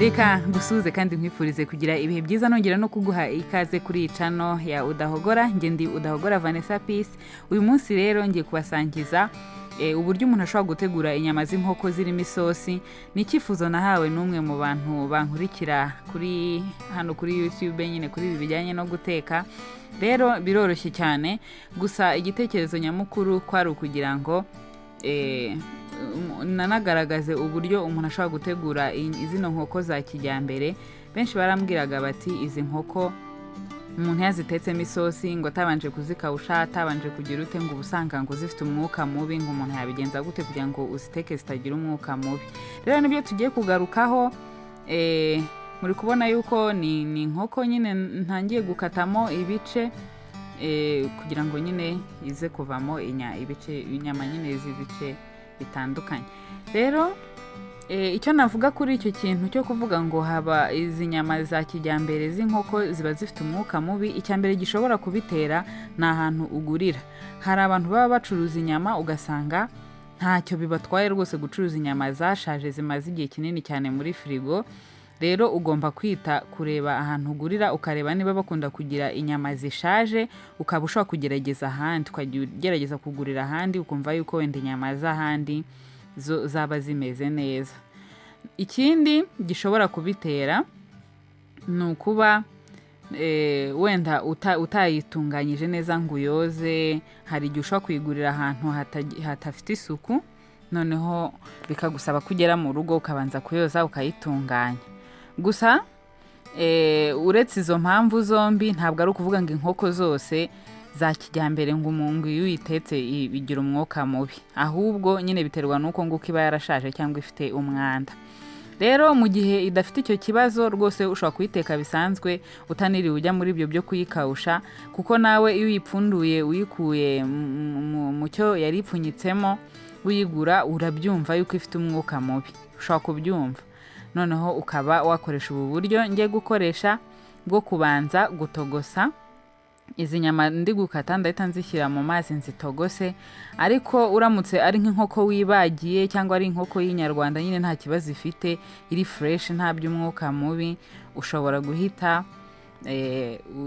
Reka ngusuze kandi nkwifurize kugira ibihe byiza nongera no kuguha ikaze kuri iyi channel ya Udahogora. Nge ndi Udahogora Vanessa Peace. Uyu munsi rero ngiye kubasangiza uburyo umuntu ashobora gutegura inyama z'inkoko zirimo isosi. Ni icyifuzo nahawe n'umwe mu bantu bankurikira kuri hano kuri YouTube nyine kuri ibi bijyanye no guteka. Rero biroroshye cyane, gusa igitekerezo nyamukuru kwari ukugira ngo nanagaragaze uburyo umuntu ashobora gutegura izino nkoko za kijyambere. Benshi barambwiraga bati izi nkoko umuntu yazitetsemo isosi ngo atabanje kuzikawusha, atabanje kugira ute ngo ubusanga ngo zifite umwuka mubi, ngo umuntu yabigenza gute kugira ngo uziteke zitagira umwuka mubi. Rero nibyo tugiye kugarukaho. Muri kubona yuko ni inkoko nyine ntangiye gukatamo ibice kugira ngo nyine ize kuvamo inyama nyine z'ibice bitandukanye. Rero icyo navuga kuri icyo kintu cyo kuvuga ngo haba izi nyama za kijyambere z'inkoko ziba zifite umwuka mubi, icyambere gishobora kubitera ni ahantu ugurira. Hari abantu baba bacuruza inyama ugasanga ntacyo bibatwaye rwose gucuruza inyama zashaje zimaze igihe kinini cyane muri firigo. Rero ugomba kwita kureba ahantu ugurira, ukareba niba bakunda kugira inyama zishaje, ukaba ushobora kugerageza ahandi, ukagerageza kugurira ahandi ukumva yuko wenda inyama z'ahandi zo zaba zimeze neza. Ikindi gishobora kubitera ni ukuba wenda utayitunganyije neza ngo uyoze. Hari igihe ushobora kuyigurira ahantu hatafite isuku, noneho bikagusaba kugera mu rugo ukabanza kuyoza ukayitunganya. Gusa uretse izo mpamvu zombi ntabwo ari ukuvuga ngo inkoko zose za kijyambere ngo umuntu iyo uyitetse bigira umwuka mubi, ahubwo nyine biterwa n'uko nguko iba yarashaje cyangwa ifite umwanda. Rero mu gihe idafite icyo kibazo rwose ushobora kuyiteka bisanzwe utaniriwe ujya muri ibyo byo kuyikawusha, kuko nawe iyo uyipfunduye uyikuye mu cyo yari ipfunyitsemo uyigura urabyumva yuko ifite umwuka mubi, ushobora kubyumva. Noneho ukaba wakoresha ubu buryo ngiye gukoresha bwo kubanza gutogosa izi nyama ndi gukata. Ndahita nzishyira mu mazi nzitogose, ariko uramutse ari nk'inkoko wibagiye cyangwa ari inkoko y'inyarwanda nyine nta kibazo ifite, iri fresh nta by'umwuka mubi, ushobora guhita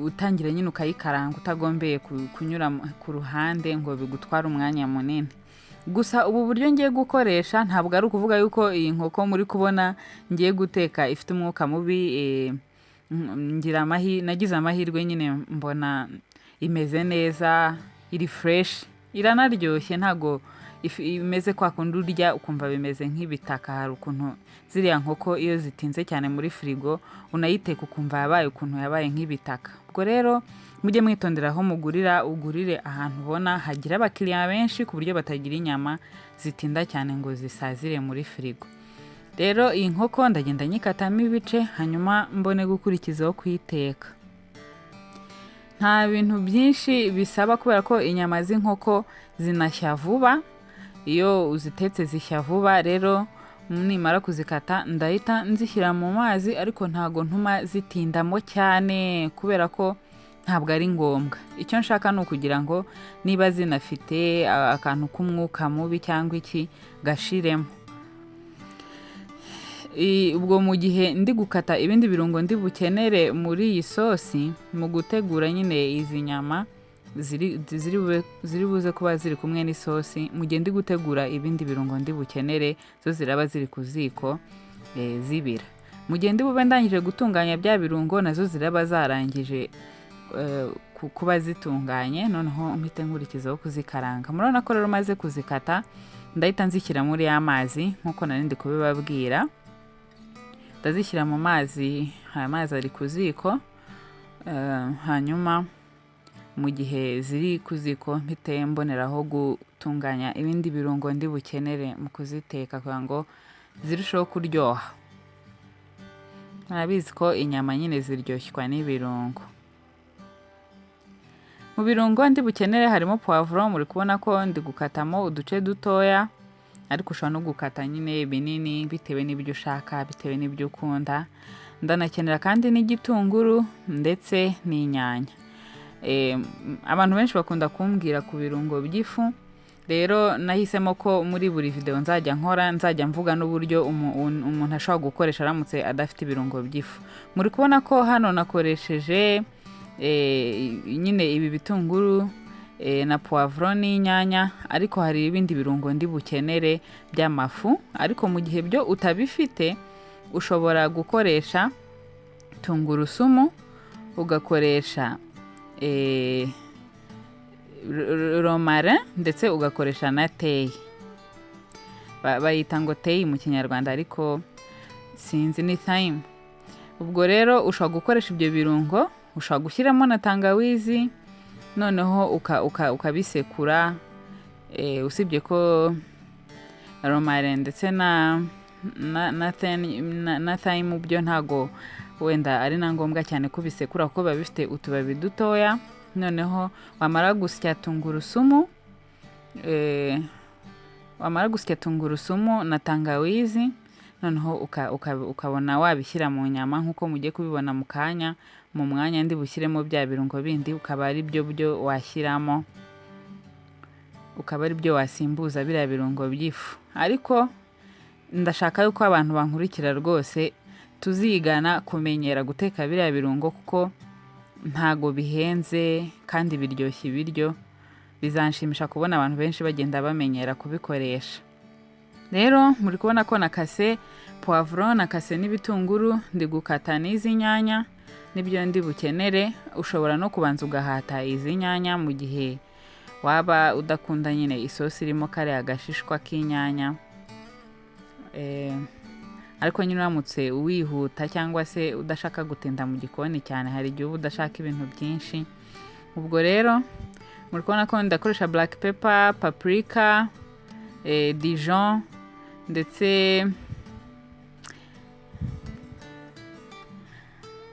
utangira nyine ukayikaranga utagombeye kunyura ku ruhande ngo bigutware umwanya munini. Gusa ubu buryo ngiye gukoresha ntabwo ari ukuvuga yuko iyi nkoko muri kubona ngiye guteka ifite umwuka mubi. Nagize amahirwe nyine mbona imeze neza, iri fresh, iranaryoshye, ntago imeze kwa kundi urya ukumva bimeze nk'ibitaka. Hari ukuntu ziriya nkoko iyo zitinze cyane muri firigo unayiteka ukumva yabaye ukuntu yabaye nk'ibitaka. Ubwo rero mujye mwitondera aho mugurira, ugurire ahantu ubona hagira abakiriya benshi ku buryo batagira inyama zitinda cyane ngo zisazire muri firigo. Rero iyi nkoko ndagenda nyikatamo ibice, hanyuma mbone gukurikizaho kuyiteka. Nta bintu byinshi bisaba kubera ko inyama z'inkoko zinashya vuba. Iyo uzitetse zishya vuba. Rero nimara kuzikata ndahita nzishyira mu mazi, ariko ntago ntuma zitindamo cyane kubera ko ntabwo ari ngombwa. Icyo nshaka ni ukugira ngo niba zinafite akantu k'umwuka mubi cyangwa iki gashiremo. Ubwo mu gihe ndi gukata ibindi birungo ndi bukenere muri iyi sosi mu gutegura nyine izi nyama ziri buze kuba ziri kumwe n'isosi, mu gihe ndi gutegura ibindi birungo ndi bukenere zo ziraba ziri ku ziko zibira. Mu gihe ndi bube ndangije gutunganya bya birungo nazo ziraba zarangije kuba zitunganye, noneho mpite nkurikizaho kuzikaranga. Murabona ko rero maze kuzikata ndahita nzishyira muri ya mazi nk'uko nari ndi kubibabwira. Ndazishyira mu mazi, aya mazi ari ku ziko, hanyuma mu gihe ziri ku ziko mpite mboneraho gutunganya ibindi birungo ndi bukenere mu kuziteka kugira ngo zirusheho kuryoha. Murabizi ko inyama nyine ziryoshwa n'ibirungo. Mu birungo ndi bukenere harimo poivron, muri kubona ko ndi gukatamo uduce dutoya, ariko ushobora no gukata nyine binini bitewe n'ibyo ushaka, bitewe n'ibyo ukunda. Ndanakenera kandi n'igitunguru ndetse n'inyanya. Abantu benshi bakunda kumbwira ku birungo by'ifu rero nahisemo ko muri buri video nzajya mvuga n'uburyo umuntu ashobora gukoresha aramutse adafite ibirungo by'ifu. Muri kubona ko hano nakoresheje nyine ibi bitunguru na poivron n'inyanya, ariko hari ibindi birungo ndi bukenere by'amafu, ariko mu gihe byo utabifite ushobora gukoresha tungurusumu, ugakoresha romarin ndetse ugakoresha na teyi. Bayita ngo teyi mu Kinyarwanda ariko sinzi ni thyme. Ubwo rero ushobora gukoresha ibyo birungo, ushobora gushyiramo na tangawizi, noneho ukabisekura. Usibye ko romarin ndetse na thyme byo ntago wenda ari na ngombwa cyane kubisekura kuko biba bifite utubabi dutoya. Noneho wamara gusya tungurusumu na tangawizi, noneho ukabona wabishyira mu nyama nk'uko mugiye kubibona mu kanya. Mu mwanya ndi bushyiremo bya birungo bindi, ukaba ari byo washyiramo, ukaba ari byo wasimbuza biriya birungo by'ifu. Ariko ndashaka yuko abantu bankurikira rwose tuzigana kumenyera guteka biriya birungo, kuko ntago bihenze kandi biryoshye ibiryo. Bizanshimisha kubona abantu benshi bagenda bamenyera kubikoresha. Rero muri kubona ko nakase poivron, nakase n'ibitunguru, ndi gukata n'izi nyanya nibyo ndi bukenere. Ushobora no kubanza ugahata izi nyanya mu gihe waba udakunda nyine isosi irimo kare agashishwa k'inyanya. Ariko nyine uramutse wihuta cyangwa se udashaka gutinda mu gikoni cyane, hari igihe uba udashaka ibintu byinshi. Ubwo rero muri kubona ko ndakoresha black pepper, paprika, Dijon, ndetse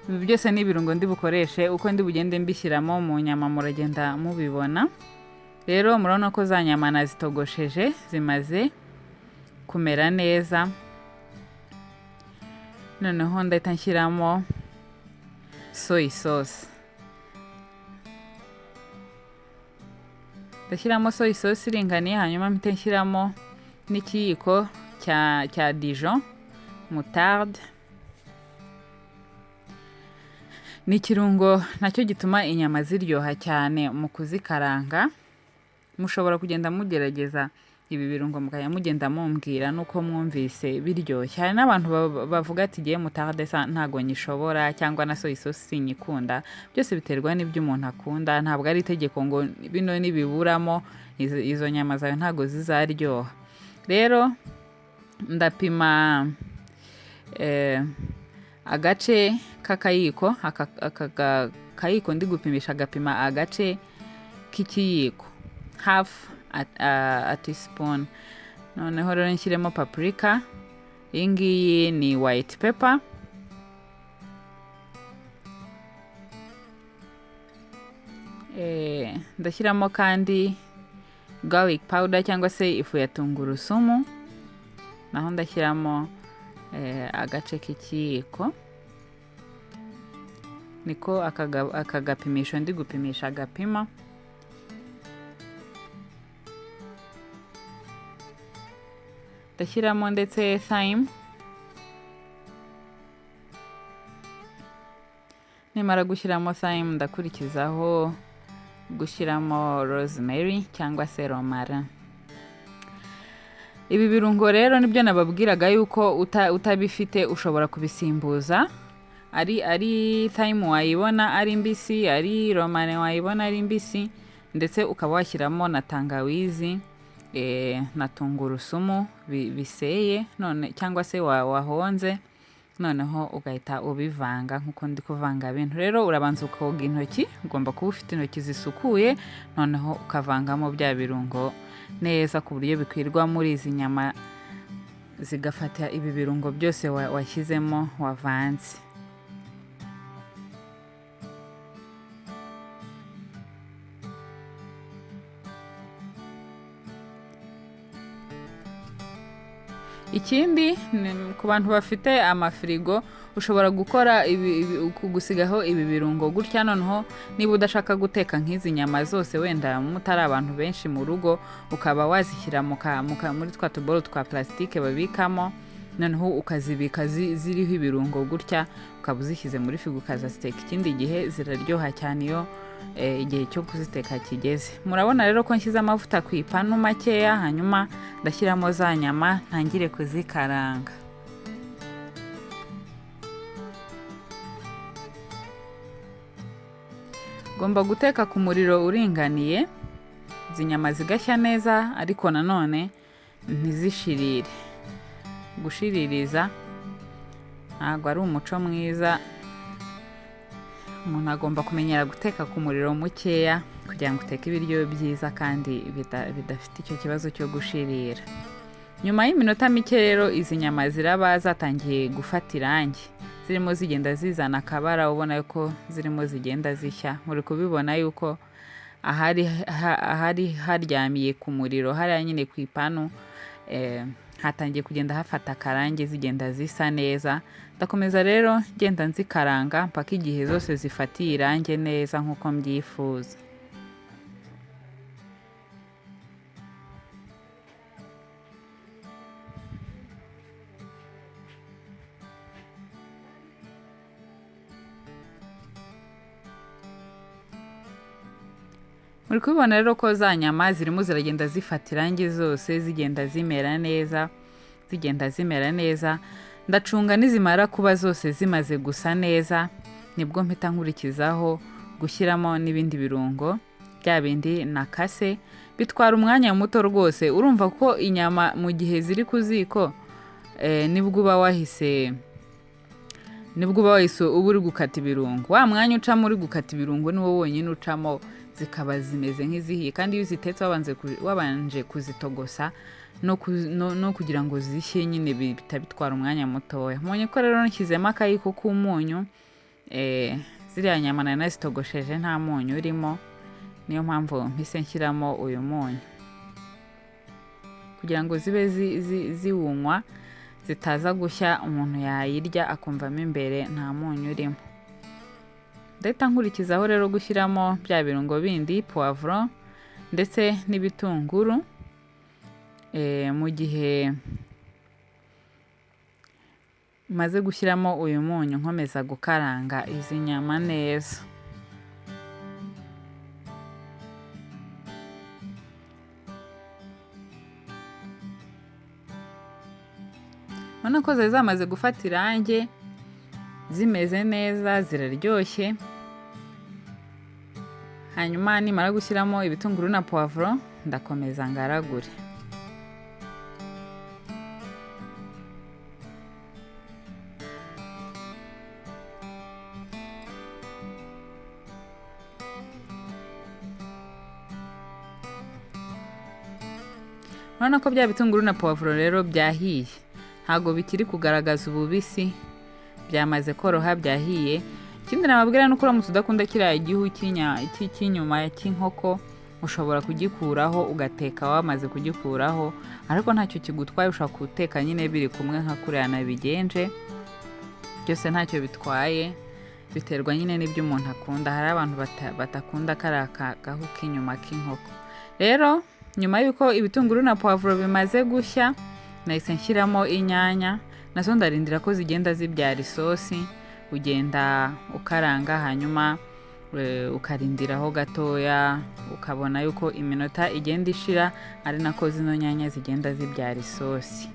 ibi byose ni ibirungo ndi bukoreshe. Uko ndi bugende mbishyiramo mu nyama muragenda mubibona. Rero murabona ko za nyama nazitogosheje zimaze kumera neza. Noneho ndahita nshyiramo soy sauce. Ndashyiramo soy sauce iringaniye, hanyuma mpite nshyiramo n'ikiyiko cya Dijon moutarde. Ni ikirungo nacyo gituma inyama ziryoha cyane mu kuzikaranga. Mushobora kugenda mugerageza ibi birungo mukajya mugenda mumbwira nuko mwumvise biryoshye. Hari n'abantu bavuga ati giye moutarde ntago nyishobora, cyangwa na soy sauce sinyikunda. Byose biterwa n'ibyo umuntu akunda, ntabwo ari itegeko ngo bino nibiburamo izo nyama zawe ntago zizaryoha. Rero ndapima agace k'akayiko, akayiko ndi gupimisha agapima agace k'ikiyiko, half a teaspoon. Noneho rero nshyiremo paprika, iyi ngiyi ni white pepper, ndashyiramo kandi garlic powder cyangwa se ifu ya tungurusumu, naho ndashyiramo agace k'ikiyiko. Niko aka gapimisho ndi gupimisha agapima. Ndashyiramo ndetse thyme. Nimara gushyiramo thyme ndakurikizaho gushyiramo rosemary cyangwa se romarin. Ibi birungo rero nibyo nababwiraga yuko utabifite ushobora kubisimbuza. Ari thyme wayibona ari mbisi, ari romarin wayibona ari mbisi, ndetse ukaba washyiramo na tangawizi na tungurusumu biseye none cyangwa se wahonze, noneho ugahita ubivanga nkuko ndi kuvanga ibintu. Rero urabanza ukoga intoki, ugomba kuba ufite intoki zisukuye, noneho ukavangamo bya birungo neza ku buryo bikwirwa muri izi nyama, zigafata ibi birungo byose washyizemo wavanze. ikindi ku bantu bafite amafirigo ushobora gukora gusigaho ibi birungo gutya, noneho niba udashaka guteka nk'izi nyama zose wenda mutari abantu benshi mu rugo, ukaba wazishyira muri twa tuboro twa plastique babikamo, noneho ukazibika ziriho ibirungo gutya, ukaba uzishyize muri firigo ukazaziteka ikindi gihe. Ziraryoha cyane iyo igihe cyo kuziteka kigeze. Murabona rero ko nshyize amavuta ku ipanu makeya, hanyuma ndashyiramo za nyama ntangire kuzikaranga. Ugomba guteka ku muriro uringaniye, izi nyama zigashya neza, ariko nanone ntizishirire. Gushiririza ntabwo ari umuco mwiza. Umuntu agomba kumenyera guteka ku muriro mukeya kugira ngo uteke ibiryo byiza kandi bidafite icyo kibazo cyo gushirira. Nyuma y'iminota mike rero izi nyama ziraba zatangiye gufata irangi, zirimo zigenda zizana akabara, ubona ko zirimo zigenda zishya. Muri kubibona yuko ahari haryamiye ku muriro hariya nyine ku ipanu hatangiye kugenda hafata akarangi, zigenda zisa neza. Ndakomeza rero ngenda nzikaranga mpaka igihe zose zifatiye irangi neza nk'uko mbyifuza. Muri kubibona rero ko za nyama zirimo ziragenda zifata irangi zose, zigenda zimera neza. Ndacunga nizimara kuba zose zimaze gusa neza, nibwo mpita nkurikizaho gushyiramo n'ibindi birungo bya bindi nakase. Bitwara umwanya muto rwose. Urumva ko inyama mu gihe ziri ku ziko nibwo uba wahise uba uri gukata ibirungo. Wa mwanya ucamo uri gukata ibirungo niwo wonyine ucamo zikaba zimeze nk'izihiye, kandi iyo uzitetse wabanje kuzitogosa no kugira ngo zishye nyine bitabitwara umwanya mutoya. Mbonye ko rero nshyizemo akayiko k'umunyu, ziriya nyama nari nazitogosheje nta munyu urimo, niyo mpamvu mpise nshyiramo uyu munyu kugira ngo zibe ziwunywa, zitaza gushya umuntu yayirya akumvamo imbere nta munyu urimo. Ndahita nkurikizaho rero gushyiramo bya birungo bindi, poivron ndetse n'ibitunguru. Mu gihe maze gushyiramo uyu munyu nkomeza gukaranga izi nyama neza. Ubona ko zari zamaze gufata irangi, zimeze neza, ziraryoshye. Hanyuma nimara gushyiramo ibitunguru na poivron ndakomeza ngaragure. Urabona ko bya bitunguru na poivron rero byahiye, ntabwo bikiri kugaragaza ububisi, byamaze koroha, byahiye. Ikindi nababwira nuko uramutse udakunda kiriya igihu cy'inyuma cy'inkoko, ushobora kugikuraho ugateka wamaze kugikuraho, ariko ntacyo kigutwaye. Ushobora guteka nyine biri kumwe nka kuriya nabigenje, byose ntacyo bitwaye, biterwa nyine n'ibyo umuntu akunda. Hari abantu batakunda kariya gahu k'inyuma k'inkoko. Rero nyuma y'uko ibitunguru na poivron bimaze gushya, nahise nshyiramo inyanya, nazo ndarindira ko zigenda zibyara isosi. Ugenda ukaranga, hanyuma ukarindiraho gatoya, ukabona yuko iminota igenda ishira, ari nako zino nyanya zigenda zibyara isosi.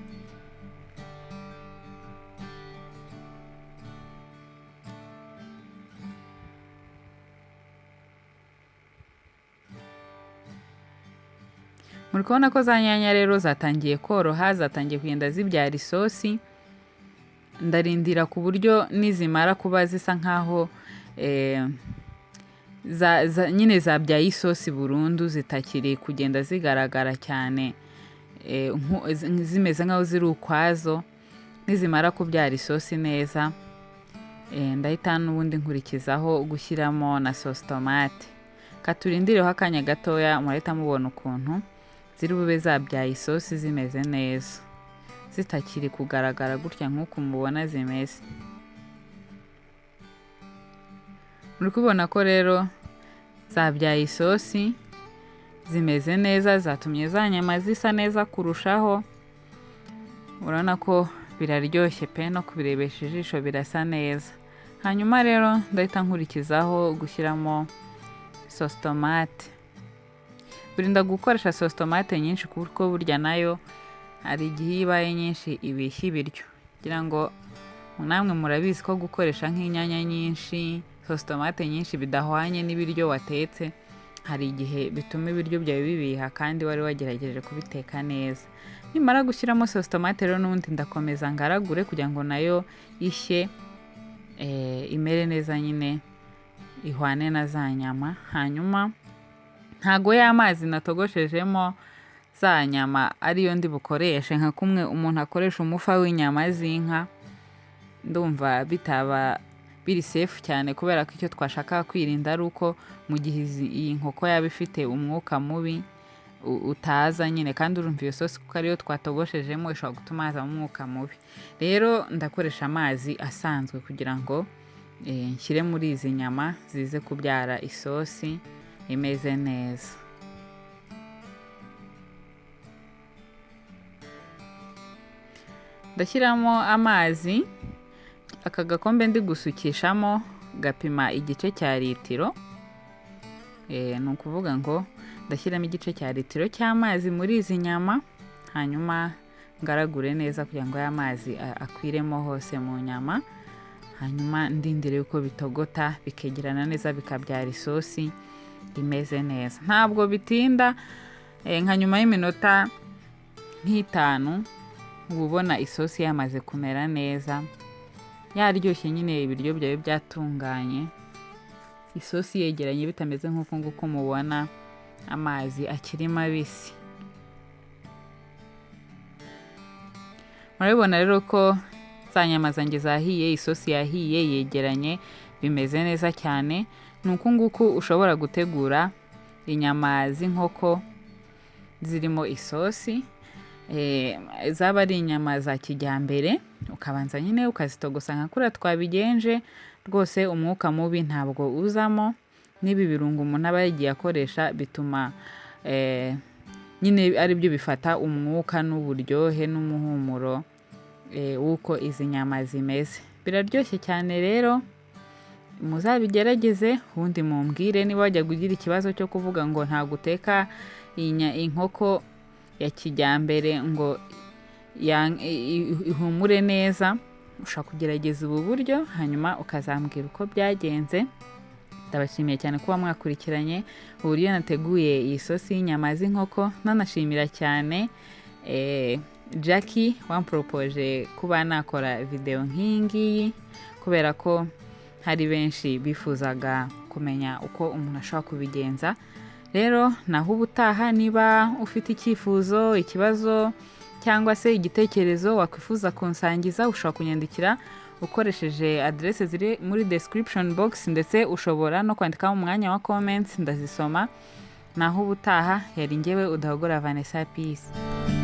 Muri kubona ko za nyanya rero zatangiye koroha, zatangiye kugenda zibyara isosi. Ndarindira ku buryo nizimara kuba zisa nkaho nyine zabyaye isosi burundu, zitakiri kugenda zigaragara cyane, zimeze nkaho ziri ukwazo. Nizimara kubyara isosi neza, ndahita n'ubundi nkurikizaho gushyiramo na sauce tomate. Katurindireho akanya gatoya, murahita mubona ukuntu ziri bube zabyaye isosi zimeze neza. zitakiri kugaragara gutya nk'uko mubona zimeze. Muri kubona ko rero zabyaye isosi, zimeze neza, zatumye za nyama zisa neza kurushaho. Urabona ko biraryoshye pe, no kubirebesha ijisho birasa neza. Hanyuma rero ndahita nkurikizaho gushyiramo sauce tomate. Birinda gukoresha sauce tomate nyinshi kuko burya nayo hari igihe ibaye nyinshi ibishya ibiryo. Kugira ngo namwe murabizi ko gukoresha nk'inyanya nyinshi, sauce tomate nyinshi bidahwanye n'ibiryo watetse, hari igihe bituma ibiryo byawe bibiha kandi wari wagerageje kubiteka neza. Nimara gushyiramo sauce tomate rero n'ubundi ndakomeza ngaragure kugira ngo nayo ishye, imere neza nyine, ihwane na za nyama. Hanyuma ntago y'amazi natogoshejemo za nyama ariyo ndi bukoreshe nka kumwe umuntu akoresha umufa w'inyama z'inka. Ndumva bitaba biri safe cyane, kubera ko icyo twashaka kwirinda ari uko mu gihe iyi nkoko yaba ifite umwuka mubi utaza nyine, kandi urumva iyo sosi kuko ariyo twatogoshejemo ishobora gutuma hazamo umwuka mubi. Rero ndakoresha amazi asanzwe kugira ngo nshyire muri izi nyama zize kubyara isosi imeze neza. Ndashyiramo amazi, aka gakombe ndi gusukishamo gapima igice cya litiro. Ni ukuvuga ngo ndashyiramo igice cya litiro cy'amazi muri izi nyama, hanyuma ngaragure neza kugira ngo aya mazi akwiremo hose mu nyama. Hanyuma ndindire yuko bitogota bikegerana neza bikabyara isosi imeze neza. Ntabwo bitinda, nka nyuma y'iminota nk'itanu uba ubona isosi yamaze kumera neza, yaryoshye nyine, ibiryo byawe byatunganye, isosi yegeranye bitameze nk'uko nguko mubona amazi akiri mabisi. Murabibona rero ko za nyama zanjye zahiye, isosi yahiye yegeranye, bimeze neza cyane. Ni uku nguku ushobora gutegura inyama z'inkoko zirimo isosi. Zaba ari inyama za kijyambere, ukabanza nyine ukazitogosa nka kuriya twabigenje, rwose umwuka mubi ntabwo uzamo. N'ibi birungo umuntu aba yagiye akoresha bituma nyine ari byo bifata umwuka n'uburyohe n'umuhumuro w'uko izi nyama zimeze. Biraryoshye cyane rero, muzabigerageze ubundi mumbwire niba wajya kugira ikibazo cyo kuvuga ngo nta guteka inkoko ya kijyambere ngo ihumure neza. Ushaka kugerageza ubu buryo hanyuma ukazambwira uko byagenze. Ndabashimiye cyane kuba mwakurikiranye uburyo nateguye iyi sosi y'inyama z'inkoko. Nanashimira cyane Jackie wamporopoje kuba nakora video nk'iyi ngiyi, kubera ko hari benshi bifuzaga kumenya uko umuntu ashobora kubigenza. Rero naho ubutaha, niba ufite icyifuzo, ikibazo cyangwa se igitekerezo wakwifuza kunsangiza, ushobora kunyandikira ukoresheje adresse ziri muri description box, ndetse ushobora no kwandika mu mwanya wa comments, ndazisoma. Naho ubutaha, yari njyewe Udahogora Vanessa. Peace.